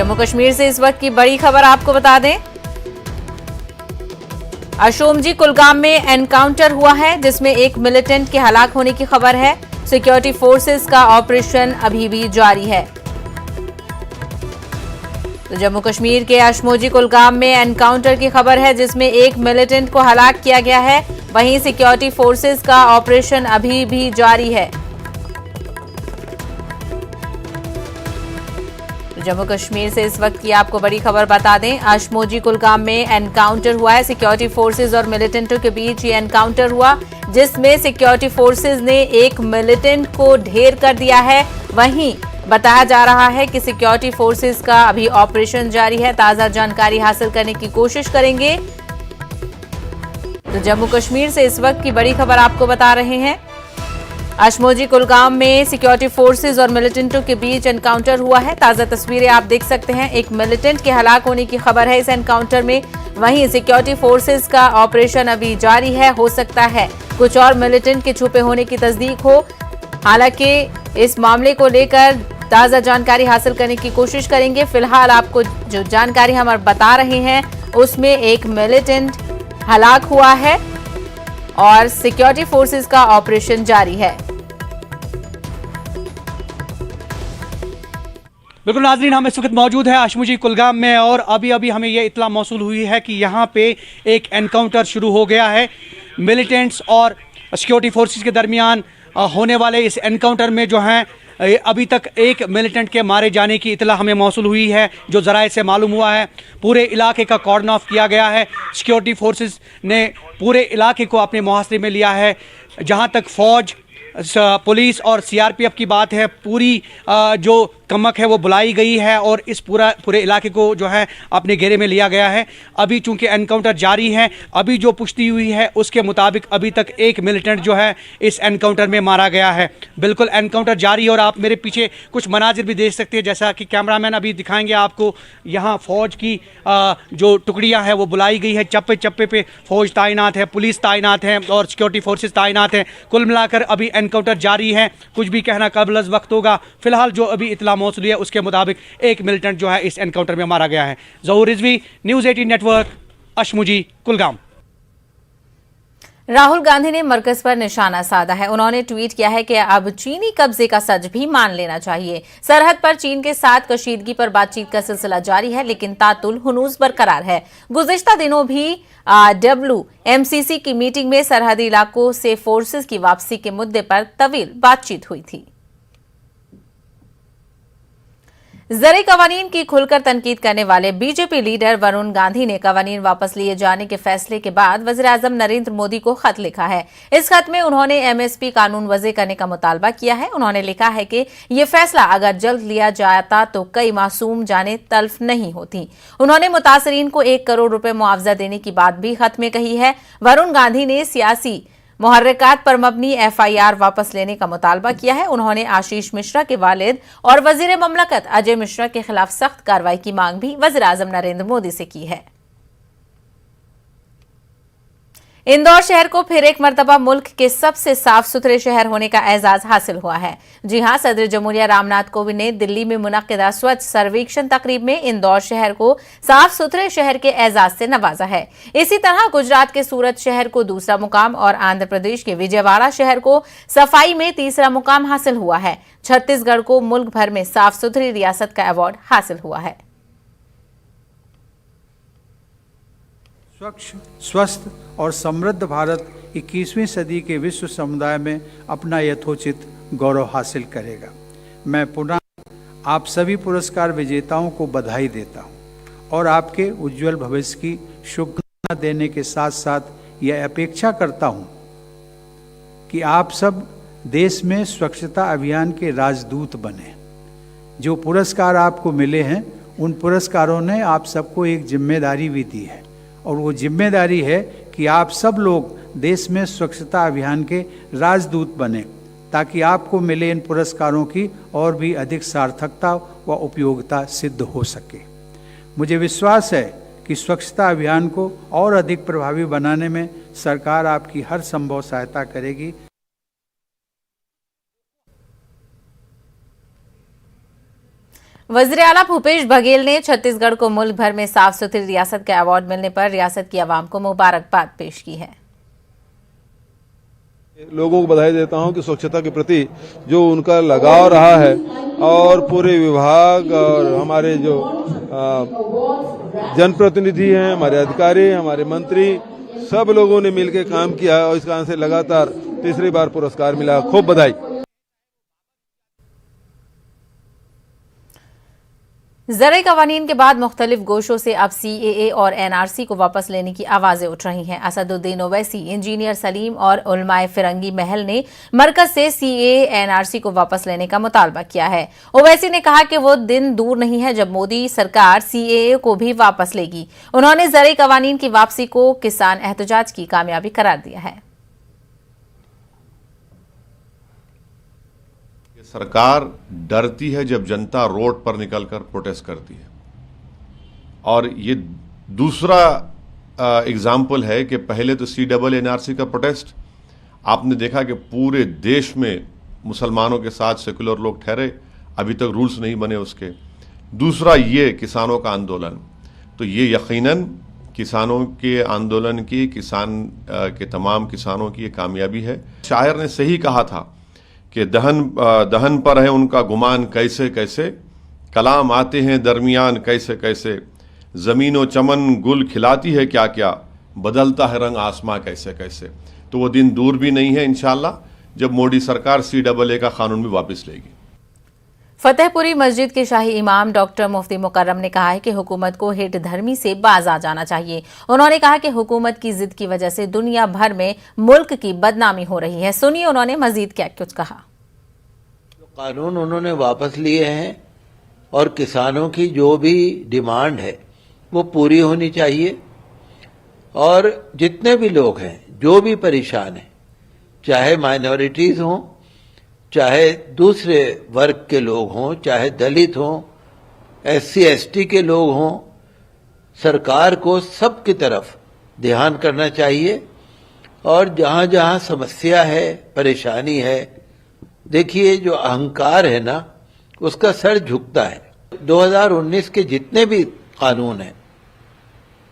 जम्मू कश्मीर से इस वक्त की बड़ी खबर आपको बता दें, अशोमजी कुलगाम में एनकाउंटर हुआ है जिसमें एक मिलिटेंट के हलाक होने की खबर है। सिक्योरिटी फोर्सेस का ऑपरेशन अभी भी जारी है। तो जम्मू कश्मीर के अशोमजी कुलगाम में एनकाउंटर की खबर है जिसमें एक मिलिटेंट को हलाक किया गया है। वहीं सिक्योरिटी फोर्सेस का ऑपरेशन अभी भी जारी है। जम्मू कश्मीर से इस वक्त की आपको बड़ी खबर बता दें, अशोमजी कुलगाम में एनकाउंटर हुआ है। सिक्योरिटी फोर्सेस और मिलिटेंटों के बीच ये एनकाउंटर हुआ जिसमें सिक्योरिटी फोर्सेस ने एक मिलिटेंट को ढेर कर दिया है। वहीं बताया जा रहा है कि सिक्योरिटी फोर्सेस का अभी ऑपरेशन जारी है। ताजा जानकारी हासिल करने की कोशिश करेंगे। तो जम्मू कश्मीर से इस वक्त की बड़ी खबर आपको बता रहे हैं, अशोमजी कुलगाम में सिक्योरिटी फोर्सेस और मिलिटेंटों के बीच एनकाउंटर हुआ है। ताजा तस्वीरें आप देख सकते हैं, एक मिलिटेंट के हलाक होने की खबर है इस एनकाउंटर में। वहीं सिक्योरिटी फोर्सेस का ऑपरेशन अभी जारी है। हो सकता है कुछ और मिलिटेंट के छुपे होने की तस्दीक हो। हालांकि इस मामले को लेकर ताजा जानकारी हासिल करने की कोशिश करेंगे। फिलहाल आपको जो जानकारी हम बता रहे हैं उसमें एक मिलिटेंट हलाक हुआ है और सिक्योरिटी फोर्सेस का ऑपरेशन जारी है। बिल्कुल नाज़रीन, हम इस वक्त मौजूद हैं अशोमजी कुलगाम में और अभी हमें ये इत्तला मौसूल हुई है कि यहाँ पे एक एनकाउंटर शुरू हो गया है। मिलिटेंट्स और सिक्योरिटी फोर्सेस के दरमियान होने वाले इस एनकाउंटर में जो हैं अभी तक एक मिलिटेंट के मारे जाने की इत्तला हमें मौसूल हुई है। जो ज़राए से मालूम हुआ है पूरे इलाके का कॉर्डन ऑफ किया गया है। सिक्योरिटी फोर्सेस ने पूरे इलाके को अपने मुहासरे में लिया है। जहाँ तक फ़ौज, पुलिस और सीआरपीएफ की बात है, पूरी जो कमक है वो बुलाई गई है और इस पूरे इलाके को जो है अपने घेरे में लिया गया है। अभी चूंकि एनकाउंटर जारी है, अभी जो पुष्टि हुई है उसके मुताबिक अभी तक एक मिलिटेंट जो है इस एनकाउंटर में मारा गया है। बिल्कुल एनकाउंटर जारी, और आप मेरे पीछे कुछ मनाजिर भी देख सकते हैं, जैसा कि कैमरामैन अभी दिखाएंगे आपको। यहाँ फ़ौज की जो टुकड़ियाँ हैं वो बुलाई गई है। चप्पे चप्पे पे फ़ौज तैनात है, पुलिस तैनात है और सिक्योरिटी फोर्सेस तैनात हैं। कुल मिलाकर अभी एनकाउंटर जारी है। कुछ भी कहना कबल अज़ वक्त होगा। फिलहाल जो अभी इत्तला मौसूल है उसके मुताबिक एक मिलिटेंट जो है इस एनकाउंटर में मारा गया है। ज़हूर रिजवी, न्यूज़ 18 नेटवर्क, अशोमजी कुलगाम। राहुल गांधी ने मरकज पर निशाना साधा है। उन्होंने ट्वीट किया है कि अब चीनी कब्जे का सच भी मान लेना चाहिए। सरहद पर चीन के साथ कशीदगी पर बातचीत का सिलसिला जारी है, लेकिन तातुल हुनूस बरकरार है। गुज़िश्ता दिनों भी WMCC की मीटिंग में सरहदी इलाकों से फोर्सेस की वापसी के मुद्दे पर तवील बातचीत हुई थी। ज़री कवानीन की खुलकर तनकीद करने वाले बीजेपी लीडर वरुण गांधी ने कवानीन वापस लिए जाने के फैसले के बाद वज़ीर-ए-आज़म नरेंद्र मोदी को खत लिखा है। इस खत में उन्होंने MSP कानून वज़े करने का मुतालबा किया है। उन्होंने लिखा है कि ये फैसला अगर जल्द लिया जाता तो कई मासूम जानें तल्फ नहीं होती। उन्होंने मुतासरीन को 1 करोड़ रुपए मुआवजा देने की बात भी खत में कही है। वरुण गांधी ने सियासी मुहर्रिकात पर मबनी FIR वापस लेने का मुतालबा किया है। उन्होंने आशीष मिश्रा के वालिद और वजीर ममलकत अजय मिश्रा के खिलाफ सख्त कार्रवाई की मांग भी वज़ीर-ए-आज़म नरेंद्र मोदी से की है। इंदौर शहर को फिर एक मर्तबा मुल्क के सबसे साफ सुथरे शहर होने का एजाज हासिल हुआ है। जी हां, सदर जमहूरिया रामनाथ कोविंद ने दिल्ली में मुनक्किदा स्वच्छ सर्वेक्षण तकरीब में इंदौर शहर को साफ सुथरे शहर के एजाज से नवाजा है। इसी तरह गुजरात के सूरत शहर को दूसरा मुकाम और आंध्र प्रदेश के विजयवाड़ा शहर को सफाई में तीसरा मुकाम हासिल हुआ है। छत्तीसगढ़ को मुल्क भर में साफ सुथरी रियासत का अवार्ड हासिल हुआ है। स्वच्छ, स्वस्थ और समृद्ध भारत 21वीं सदी के विश्व समुदाय में अपना यथोचित गौरव हासिल करेगा। मैं पुनः आप सभी पुरस्कार विजेताओं को बधाई देता हूं और आपके उज्जवल भविष्य की शुभकामना देने के साथ साथ यह अपेक्षा करता हूं कि आप सब देश में स्वच्छता अभियान के राजदूत बने। जो पुरस्कार आपको मिले हैं उन पुरस्कारों ने आप सबको एक जिम्मेदारी भी दी है और वो जिम्मेदारी है कि आप सब लोग देश में स्वच्छता अभियान के राजदूत बने ताकि आपको मिले इन पुरस्कारों की और भी अधिक सार्थकता व उपयोगिता सिद्ध हो सके। मुझे विश्वास है कि स्वच्छता अभियान को और अधिक प्रभावी बनाने में सरकार आपकी हर संभव सहायता करेगी। वज़ीर आला भूपेश बघेल ने छत्तीसगढ़ को मुल्क भर में साफ सुथरी रियासत का अवार्ड मिलने पर रियासत की आवाम को मुबारकबाद पेश की है। लोगों को बधाई देता हूं कि स्वच्छता के प्रति जो उनका लगाव रहा है और पूरे विभाग और हमारे जो जनप्रतिनिधि हैं, हमारे अधिकारी, हमारे मंत्री, सब लोगों ने मिलकर काम किया और इस कारण से लगातार तीसरी बार पुरस्कार मिला। खूब बधाई। ज़राई कवानीन के बाद मुख्तलिफ गोशों से अब CAA और NRC को वापस लेने की आवाजें उठ रही हैं। असदुद्दीन ओवैसी, इंजीनियर सलीम और उलमाए फिरंगी महल ने मरकज से CAA NRC को वापस लेने का मुतालबा किया है। ओवैसी ने कहा कि वो दिन दूर नहीं है जब मोदी सरकार CAA को भी वापस लेगी। उन्होंने ज़राई कवानीन की वापसी को किसान एहतजाज की कामयाबी करार दिया है। सरकार डरती है जब जनता रोड पर निकलकर प्रोटेस्ट करती है, और ये दूसरा एग्जाम्पल है कि पहले तो CAA NRC का प्रोटेस्ट आपने देखा कि पूरे देश में मुसलमानों के साथ सेकुलर लोग ठहरे, अभी तक रूल्स नहीं बने उसके। दूसरा ये किसानों का आंदोलन, तो ये यकीनन किसानों के आंदोलन की, किसान के तमाम किसानों की ये कामयाबी है। शायर ने सही कहा था कि दहन पर है उनका गुमान कैसे कैसे, कलाम आते हैं दरमियान कैसे कैसे, ज़मीनो चमन गुल खिलाती है क्या क्या, बदलता है रंग आसमां कैसे कैसे। तो वो दिन दूर भी नहीं है इंशाअल्लाह जब मोदी सरकार CAA का कानून भी वापस लेगी। फतेहपुरी मस्जिद के शाही इमाम डॉक्टर मुफ्ती मुकर्रम ने कहा है कि हुकूमत को हिट धर्मी से बाज आ जाना चाहिए। उन्होंने कहा कि हुकूमत की जिद की वजह से दुनिया भर में मुल्क की बदनामी हो रही है। सुनिए उन्होंने मजीद क्या कुछ कहा। कानून उन्होंने वापस लिए हैं और किसानों की जो भी डिमांड है वो पूरी होनी चाहिए, और जितने भी लोग हैं जो भी परेशान हैं, चाहे माइनॉरिटीज हों, चाहे दूसरे वर्ग के लोग हों, चाहे दलित हों, SC ST के लोग हों, सरकार को सबकी तरफ ध्यान करना चाहिए। और जहां जहां समस्या है, परेशानी है, देखिए जो अहंकार है ना, उसका सर झुकता है। 2019 के जितने भी कानून हैं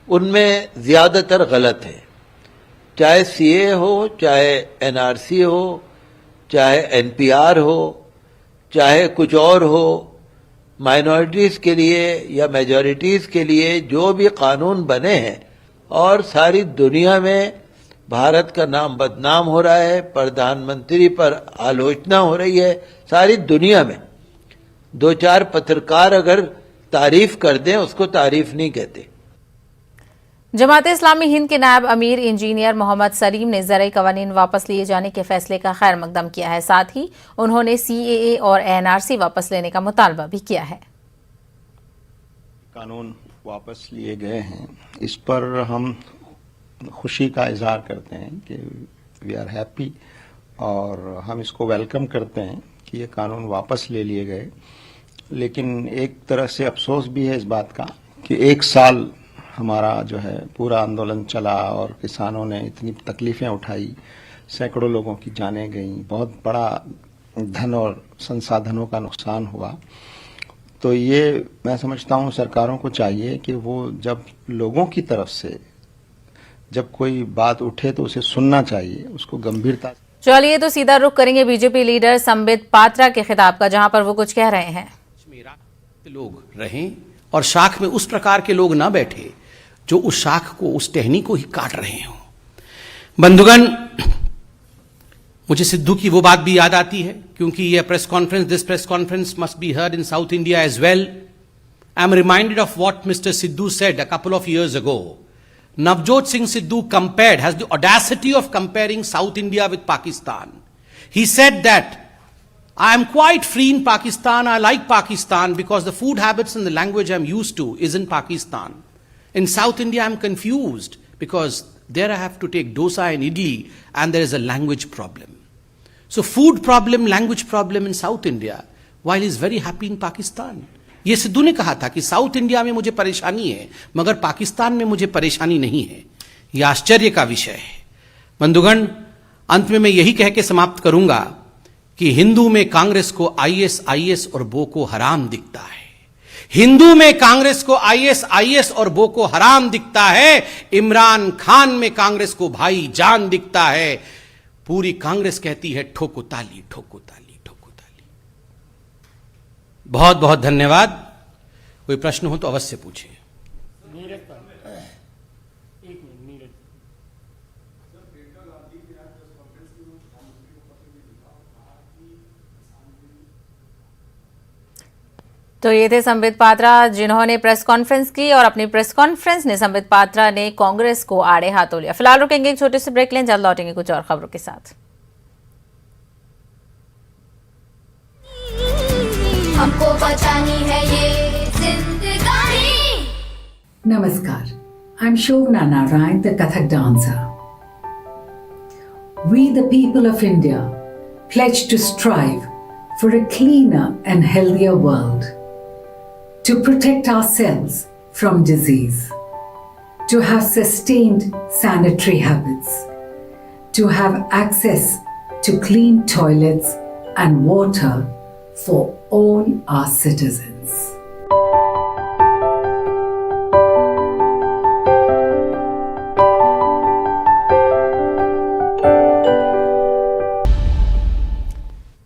उनमें ज्यादातर गलत है, चाहे CAA हो, चाहे NRC हो, चाहे NPR हो, चाहे कुछ और हो। माइनॉरिटीज के लिए या मेजॉरिटीज के लिए जो भी कानून बने हैं, और सारी दुनिया में भारत का नाम बदनाम हो रहा है, प्रधानमंत्री पर आलोचना हो रही है सारी दुनिया में। दो चार पत्रकार अगर तारीफ कर दें उसको तारीफ नहीं कहते। जमात इस्लामी हिंद के नायब अमीर इंजीनियर मोहम्मद सलीम ने ज़राई कवानीन वापस लिए जाने के फैसले का खैर मकदम किया है। साथ ही उन्होंने CAA और NRC वापस लेने का मुतालबा भी किया है। कानून वापस लिए गए हैं, इस पर हम खुशी का इजहार करते हैं कि वी आर हैप्पी, और हम इसको वेलकम करते हैं कि ये कानून वापस ले लिए गए। लेकिन एक तरह से अफसोस भी है इस बात का कि 1 साल हमारा जो है पूरा आंदोलन चला और किसानों ने इतनी तकलीफें उठाई, सैकड़ों लोगों की जानें गईं, बहुत बड़ा धन और संसाधनों का नुकसान हुआ। तो ये मैं समझता हूँ सरकारों को चाहिए कि वो जब लोगों की तरफ से जब कोई बात उठे तो उसे सुनना चाहिए, उसको गंभीरता। चलिए तो सीधा रुख करेंगे बीजेपी लीडर संबित पात्रा के खिताब का, जहां पर वो कुछ कह रहे हैं। लोग रहें और शाख में उस प्रकार के लोग ना बैठे जो उस शाख को, उस टहनी को ही काट रहे हों। बंधुगण, मुझे सिद्धू की वो बात भी याद आती है, क्योंकि ये press conference, this press conference must be heard in South India as well. I am reminded of what mister Sidhu said a couple of years ago. Navjot Singh Sidhu has the audacity of comparing South India with Pakistan. He said that I am quite free in Pakistan, I like Pakistan because the food habits and the language I'm used to is in Pakistan. In South India I'm confused because there I have to take dosa and idli and there is a language problem. So food problem, language problem in South India, while he's very happy in Pakistan. ये सिद्धू ने कहा था कि south India में मुझे परेशानी है मगर पाकिस्तान में मुझे परेशानी नहीं है। यह आश्चर्य का विषय है। बंधुगण, अंत में मैं यही कह के समाप्त करूंगा कि हिंदू में कांग्रेस को ISIS और बोको हराम दिखता है। हिंदू में कांग्रेस को आईएस और बोको हराम दिखता है, इमरान खान में कांग्रेस को भाई जान दिखता है। पूरी कांग्रेस कहती है ठोको ताली, ठोको ताली, ठोको ताली। बहुत बहुत धन्यवाद। कोई प्रश्न हो तो अवश्य पूछिए। तो ये थे संबित पात्रा जिन्होंने प्रेस कॉन्फ्रेंस की और अपनी प्रेस कॉन्फ्रेंस में संबित पात्रा ने कांग्रेस को आड़े हाथों लिया। फिलहाल रुकेंगे एक छोटे से ब्रेक लें, जल्द लौटेंगे कुछ और खबरों के साथ। हमको बचानी है ये जिंदगानी। Namaskar, I'm Shobna Narayan, the Kathak dancer. We, the people of India, pledge to strive for a cleaner and healthier world, to protect ourselves from disease, to have sustained sanitary habits, to have access to clean toilets and water for all our citizens.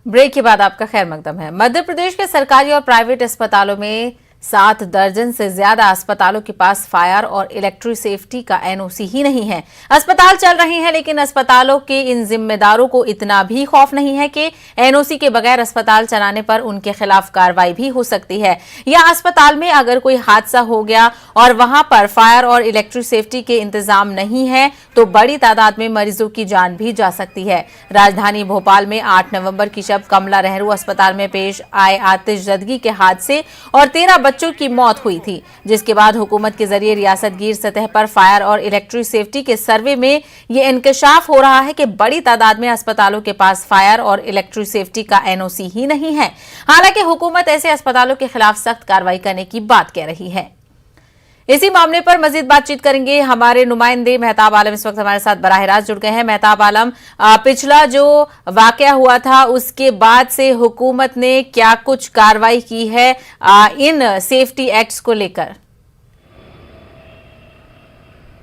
Break के बाद आपका खैर मकदम है। मध्य प्रदेश के सरकारी और private अस्पतालों में 7 दर्जन से ज्यादा अस्पतालों के पास फायर और इलेक्ट्रिक सेफ्टी का एनओसी ही नहीं है। अस्पताल चल रहे हैं, लेकिन अस्पतालों के इन जिम्मेदारों को इतना भी खौफ नहीं है कि एनओसी के बगैर अस्पताल चलाने पर उनके खिलाफ कार्रवाई भी हो सकती है, या अस्पताल में अगर कोई हादसा हो गया और वहां पर फायर और इलेक्ट्रिक सेफ्टी के इंतजाम नहीं है तो बड़ी तादाद में मरीजों की जान भी जा सकती है। राजधानी भोपाल में 8 नवंबर की शब कमला नेहरू अस्पताल में पेश आए आतिशजदगी के हादसे और 13 बच्चों की मौत हुई थी, जिसके बाद हुकूमत के जरिए रियासतगीर सतह पर फायर और इलेक्ट्रिक सेफ्टी के सर्वे में यह इंकशाफ हो रहा है कि बड़ी तादाद में अस्पतालों के पास फायर और इलेक्ट्रिक सेफ्टी का एनओसी ही नहीं है। हालांकि हुकूमत ऐसे अस्पतालों के खिलाफ सख्त कार्रवाई करने की बात कह रही है। इसी मामले पर मजीद बातचीत करेंगे हमारे नुमाइंदे मेहताब आलम इस वक्त हमारे साथ बराह रास्त जुड़ गए हैं। मेहताब आलम, पिछला जो वाकया हुआ था उसके बाद से हुकूमत ने क्या कुछ कार्रवाई की है इन सेफ्टी एक्ट्स को लेकर?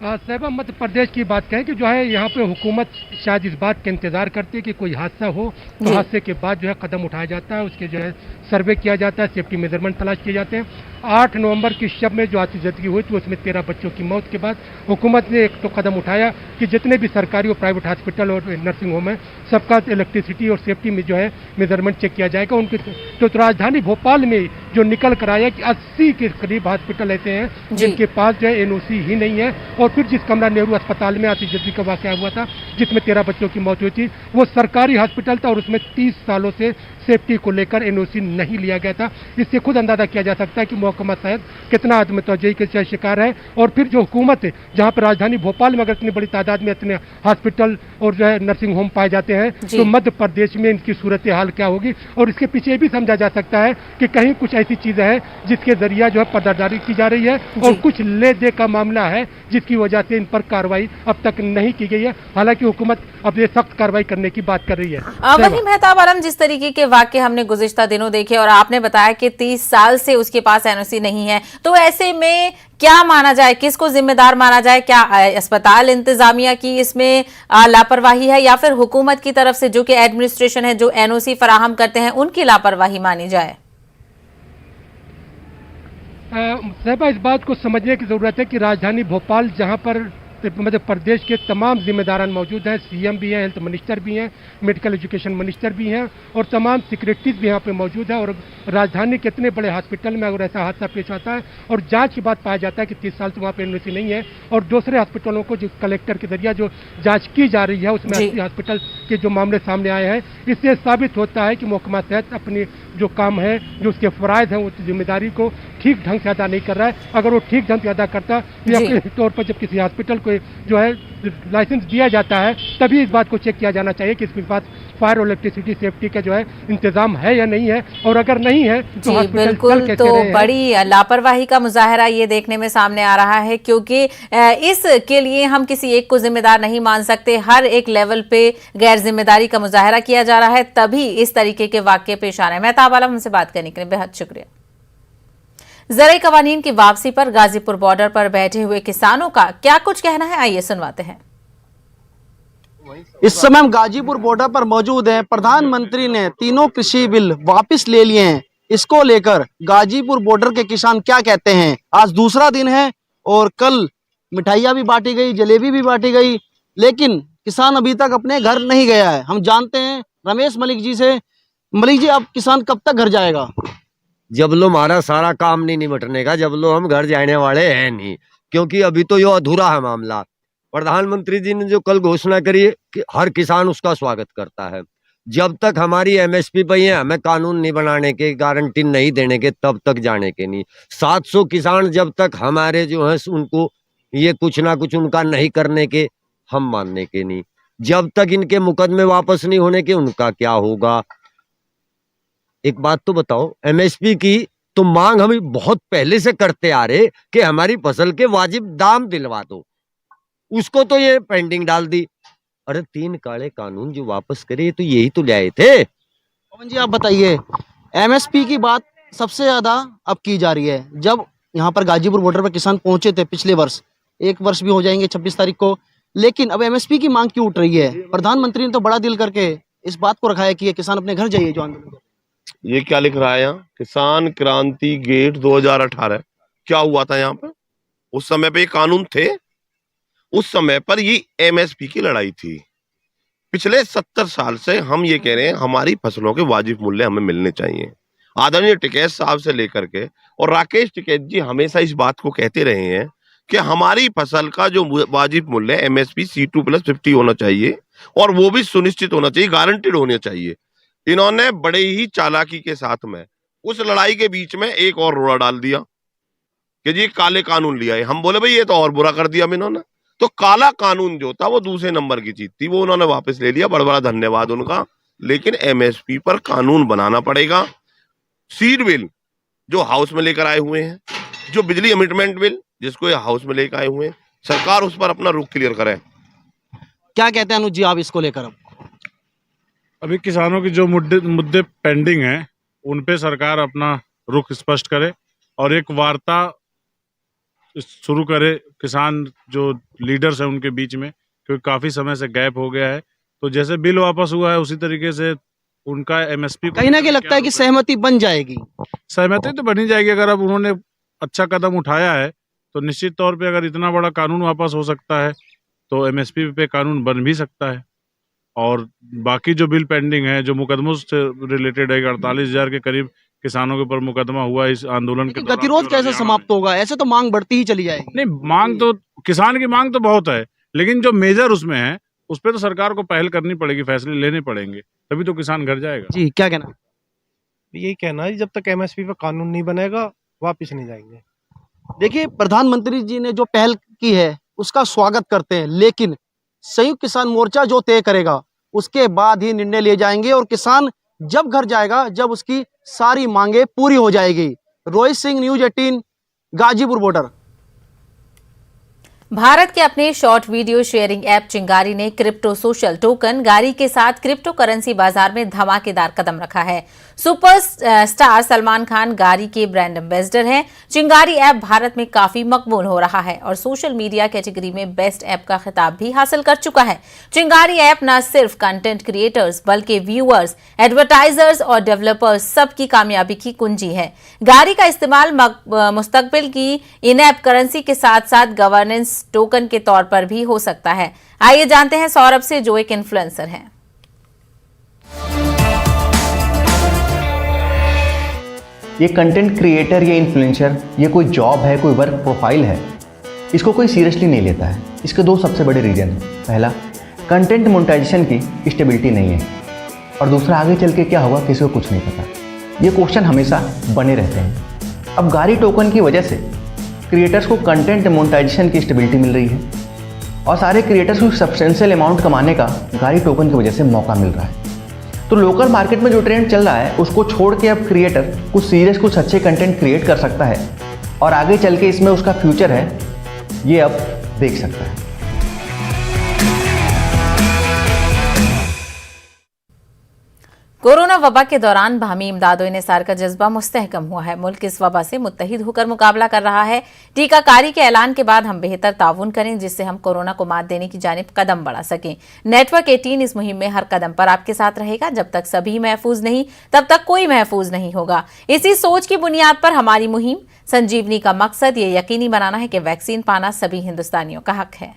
साहिबा, मध्य प्रदेश की बात कहें कि जो है यहाँ पे हुकूमत शायद इस बात का इंतजार करती है कि कोई हादसा हो तो हादसे के बाद जो है कदम उठाया जाता है, उसके जो है सर्वे किया जाता है, सेफ्टी मेजरमेंट तलाश किए जाते हैं। 8 नवंबर की शब में जो आतिशजदगी हुई थी उसमें 13 बच्चों की मौत के बाद हुकूमत ने एक तो कदम उठाया कि जितने भी सरकारी और प्राइवेट हॉस्पिटल और नर्सिंग होम है सबका इलेक्ट्रिसिटी और सेफ्टी में जो है मेजरमेंट चेक किया जाएगा। उनके तो राजधानी भोपाल में जो निकल कर आया कि 80 के करीब हॉस्पिटल ऐसे हैं जिनके पास जो है एनओसी ही नहीं है। और फिर जिस कमला नेहरू अस्पताल में आतिशजदगी का वाकया हुआ था जिसमें 13 बच्चों की मौत हुई थी वो सरकारी हॉस्पिटल था और उसमें 30 सालों से सेफ्टी को लेकर एनओसी नहीं लिया गया था। इससे खुद अंदाजा किया जा सकता है कि महकमा शायद कितना आदमी तवज्जोही के शिकार है। और फिर जो हुकूमत है जहाँ पर राजधानी भोपाल में अगर इतनी बड़ी तादाद में इतने हॉस्पिटल और जो है नर्सिंग होम पाए जाते हैं तो मध्य प्रदेश में इनकी सूरत हाल क्या होगी। और इसके पीछे ये भी समझा जा सकता है कि कहीं कुछ ऐसी चीजें हैं जिसके जरिए जो है पर्दादारी की जा रही है और कुछ ले दे का मामला है जिसकी वजह से इन पर कार्रवाई अब तक नहीं की गई है। हालांकि हुकूमत अब ये सख्त कार्रवाई करने की बात कर रही है। वही मेहताब आलम, जिस तरीके के वाकये हमने गुज़िश्ता दिनों देखे और आपने बताया कि 30 साल से उसके पास एनओसी नहीं है, तो ऐसे में क्या माना जाए, किसको जिम्मेदार माना जाए? क्या अस्पताल इंतजामिया की इसमें लापरवाही है या फिर हुकूमत की तरफ से जो कि एडमिनिस्ट्रेशन है जो एनओसी फराहम करते हैं उनकी लापरवाही मानी जाए? साहिबा, इस बात को समझने की जरूरत है कि राजधानी भोपाल जहां पर मध्य प्रदेश के तमाम जिम्मेदारान मौजूद हैं, सीएम भी हैं, हेल्थ मिनिस्टर भी हैं, मेडिकल एजुकेशन मिनिस्टर भी हैं और तमाम सेक्रेटरीज भी यहाँ पे मौजूद है। और राजधानी के इतने बड़े हॉस्पिटल में अगर ऐसा हादसा पेश आता है और जांच के बाद पाया जाता है कि 30 साल से वहाँ पे एनओसी नहीं है और दूसरे हॉस्पिटलों को जो कलेक्टर के जरिए जो जाँच की जा रही है उसमें हॉस्पिटल के जो मामले सामने आए हैं, इससे साबित होता है कि महकमा सेहत अपनी जो काम है, जो उसके फराइज हैं, उस जिम्मेदारी को ठीक ढंग से अदा नहीं कर रहा है। अगर वो ठीक ढंग से अदा करता तो तौर पर जब किसी हॉस्पिटल को जो है लाइसेंस दिया जाता है तभी इस बात को चेक किया जाना चाहिए कि इसके पास फायर और इलेक्ट्रिसिटी सेफ्टी का जो है इंतजाम है या नहीं है। और अगर नहीं है तो हॉस्पिटल बिल्कुल, तो बड़ी लापरवाही का मुजाहरा ये देखने में सामने आ रहा है, क्योंकि इसके लिए हम किसी एक को जिम्मेदार नहीं मान सकते। हर एक लेवल पे गैर जिम्मेदारी का मुजाहरा किया जा रहा है, तभी इस तरीके के वाकये पेश आ रहे हैं। मेहताब आलम, हमसे बात करने के लिए बेहद शुक्रिया। ज़राई कवानीन की वापसी पर गाजीपुर बॉर्डर पर बैठे हुए किसानों का क्या कुछ कहना है, आइए सुनवाते हैं। इस समय हम गाजीपुर बॉर्डर पर मौजूद हैं। प्रधानमंत्री ने तीनों कृषि बिल वापस ले लिए हैं। इसको लेकर गाजीपुर बॉर्डर के किसान क्या कहते हैं। आज दूसरा दिन है और कल मिठाइयाँ भी बांटी गई, जलेबी भी बांटी गई, लेकिन किसान अभी तक अपने घर नहीं गया है। हम जानते हैं रमेश मलिक जी से। मलिक जी, अब किसान कब तक घर जाएगा? जब लो हमारा सारा काम नहीं निपटने का, जब लो हम घर जाने वाले हैं नहीं, क्योंकि अभी तो यो अधूरा है मामला। प्रधानमंत्री जी ने जो कल घोषणा करी है कि हर किसान उसका स्वागत करता है। जब तक हमारी एमएसपी पे है, हमें कानून नहीं बनाने के, गारंटी नहीं देने के, तब तक जाने के नहीं। 700 किसान जब तक हमारे जो है उनको ये कुछ ना कुछ उनका नहीं करने के, हम मानने के नहीं। जब तक इनके मुकदमे वापस नहीं होने के, उनका क्या होगा। एक बात तो बताओ, एमएसपी की तो मांग हम बहुत पहले से करते आ रहे कि हमारी फसल के वाजिब दाम दिलवा दो, उसको तो ये पेंडिंग डाल दी। अरे 3 काले कानून जो वापस करे तो यही तो लाए थे। पवन जी, आप बताइए, एमएसपी की बात सबसे ज्यादा अब की जा रही है। जब यहाँ पर गाजीपुर बॉर्डर पर किसान पहुंचे थे पिछले वर्ष, 1 वर्ष भी हो जाएंगे 26 तारीख को, लेकिन अब एमएसपी की मांग क्यों उठ रही है? प्रधानमंत्री ने तो बड़ा दिल करके इस बात को रखा है कि ये किसान अपने घर जाइए जो आंदोलन। ये क्या लिख रहा है यहाँ? किसान क्रांति गेट 2018। क्या हुआ था यहाँ पर? उस समय पे ये कानून थे, उस समय पर ये एमएसपी की लड़ाई थी। पिछले 70 साल से हम ये कह रहे हैं हमारी फसलों के वाजिब मूल्य हमें मिलने चाहिए। आदरणीय टिकैत साहब से लेकर के और राकेश टिकैत जी हमेशा इस बात को कहते रहे हैं कि हमारी फसल का जो वाजिब मूल्य एमएसपी C2+50 होना चाहिए और वो भी सुनिश्चित होना चाहिए, गारंटेड होना चाहिए। इन्होंने बड़े ही चालाकी के साथ में उस लड़ाई के बीच में एक और रोड़ा डाल दिया कि जी काले कानून लिया है। हम बोले भाई ये तो और बुरा कर दिया इन्होंने। तो काला कानून जो था वो दूसरे नंबर की चीज थी, वो उन्होंने वापस ले लिया, बड़ा बड़ा धन्यवाद उनका। लेकिन एमएसपी पर कानून बनाना पड़ेगा। सीड बिल जो हाउस में लेकर आए हुए हैं, जो बिजली अमेंडमेंट बिल जिसको ये हाउस में लेकर आए हुए हैं, सरकार उस पर अपना रुख क्लियर करे। क्या कहते हैं अनुज जी आप इसको लेकर? अभी किसानों की जो मुद्दे पेंडिंग हैं उन पे सरकार अपना रुख स्पष्ट करे और एक वार्ता शुरू करे किसान जो लीडर्स हैं उनके बीच में, क्योंकि काफी समय से गैप हो गया है। तो जैसे बिल वापस हुआ है उसी तरीके से उनका एमएसपी कहीं ना कहीं लगता है कि सहमति बन जाएगी। सहमति तो बनी जाएगी। अगर अब उन्होंने अच्छा कदम उठाया है तो निश्चित तौर पे अगर इतना बड़ा कानून वापस हो सकता है तो एमएसपी पे कानून बन भी सकता है। और बाकी जो बिल पेंडिंग है, जो मुकदमों से रिलेटेड है, 48,000 के करीब किसानों के ऊपर मुकदमा हुआ इस आंदोलन के। गतिरोध कैसे समाप्त होगा? ऐसे तो मांग बढ़ती ही चली जाएगी। नहीं, मांग तो किसान की मांग तो बहुत है, लेकिन जो मेजर उसमें है उस पर तो सरकार को पहल करनी पड़ेगी, फैसले लेने पड़ेंगे, तभी तो किसान घर जाएगा। जी, क्या कहना? यही कहना है, जब तक एमएसपी पर कानून नहीं बनेगा वापिस नहीं जाएंगे। देखिए, प्रधानमंत्री जी ने जो पहल की है उसका स्वागत करते हैं, लेकिन संयुक्त किसान मोर्चा जो तय करेगा उसके बाद ही निर्णय लिए जाएंगे और किसान जब घर जाएगा जब उसकी सारी मांगे पूरी हो जाएगी। Rohit Singh, news 18, Ghazipur border. भारत के अपने शॉर्ट वीडियो शेयरिंग ऐप चिंगारी ने क्रिप्टो सोशल टोकन गारी के साथ क्रिप्टो करेंसी बाजार में धमाकेदार कदम रखा है। सुपर स्टार सलमान खान गारी के ब्रांड एम्बेसडर हैं। चिंगारी ऐप भारत में काफी मकबूल हो रहा है और सोशल मीडिया कैटेगरी में बेस्ट ऐप का खिताब भी हासिल कर चुका है। चिंगारी ऐप न सिर्फ कंटेंट क्रिएटर्स बल्कि व्यूअर्स, एडवर्टाइजर्स और डेवलपर्स सबकी कामयाबी की कुंजी है। गारी का इस्तेमाल मुस्तकबिल की इन ऐप करेंसी के साथ साथ गवर्नेंस टोकन के तौर पर भी हो सकता है। आइए जानते हैं सौरभ से, जो एक इन्फ्लुएंसर हैं। ये कंटेंट क्रिएटर, ये इन्फ्लुएंसर, ये कोई जॉब है, कोई वर्क प्रोफाइल है, इसको कोई सीरियसली नहीं लेता है। इसके 2 सबसे बड़े रीजन हैं। पहला, कंटेंट मोनेटाइजेशन की स्टेबिलिटी नहीं है, और दूसरा, आगे चल के क्या होगा किसी को कुछ नहीं पता। ये क्वेश्चन हमेशा बने रहते हैं। अब गारी टोकन की वजह से क्रिएटर्स को कंटेंट मोनेटाइजेशन की स्टेबिलिटी मिल रही है और सारे क्रिएटर्स को सब्सटेंशियल अमाउंट कमाने का गारी टोकन की वजह से मौका मिल रहा है। तो लोकल मार्केट में जो ट्रेंड चल रहा है उसको छोड़ के अब क्रिएटर कुछ सीरियस, कुछ अच्छे कंटेंट क्रिएट कर सकता है और आगे चल के इसमें उसका फ्यूचर है, ये अब देख सकता है। कोरोना वबा के दौरान बाहमी इमदादो निसार का जज्बा मुस्तहकम हुआ है। मुल्क इस वबा से मुत्तहिद होकर मुकाबला कर रहा है। टीकाकारी के ऐलान के बाद हम बेहतर ताउन करें जिससे हम कोरोना को मात देने की जानिब कदम बढ़ा सकें। नेटवर्क 18 इस मुहिम में हर कदम पर आपके साथ रहेगा। जब तक सभी महफूज नहीं तब तक कोई महफूज नहीं होगा। इसी सोच की बुनियाद पर हमारी मुहिम संजीवनी का मकसद ये यकीनी बनाना है कि वैक्सीन पाना सभी हिंदुस्तानियों का हक है।